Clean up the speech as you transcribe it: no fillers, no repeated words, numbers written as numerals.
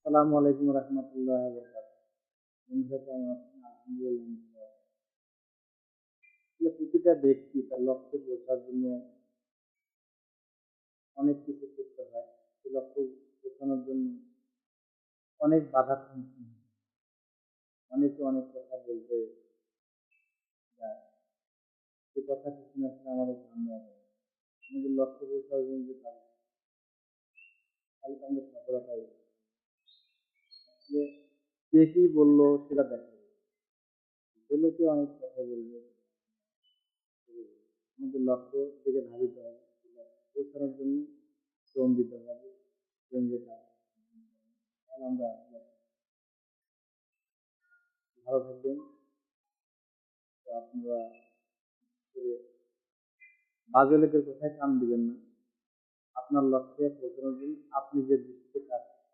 আসসালামু আলাইকুম রহমতুল্লাহ বরকাতুহু। বন্ধুরা কেমন আছেন? আলহামদুলিল্লাহ। আসলে প্রতিটা ব্যক্তি তার লক্ষ্যে পৌঁছার জন্য অনেক কিছু করতে হয়। সেই লক্ষ্য পৌঁছানোর জন্য অনেক বাধার সম্মুখীন হয়। অনেকে অনেক কথা বলতে যায়। সে কথা শুনে আসলে আমাদের সামনে আসে। আমাদের লক্ষ্যে পৌঁছার জন্য যে কাজ, তাহলে তো আমরা সফলতা পাই। আসলে কে কি বললো সেটা দেখা যায়। যে লোকে অনেক কথা বলবে, আমাদের লক্ষ্য থেকে ধাবিত হবে। পৌঁছানোর জন্য শ্রম দিতে হবে। শ্রম দিতে হবে। তাহলে আমরা ভালো থাকবেন। তো আপনারা করে বাজে লোকের কথায় কান দিবেন না। আপনার লক্ষ্যে পৌঁছানোর জন্য আপনি যে দৃষ্টিতে কাজ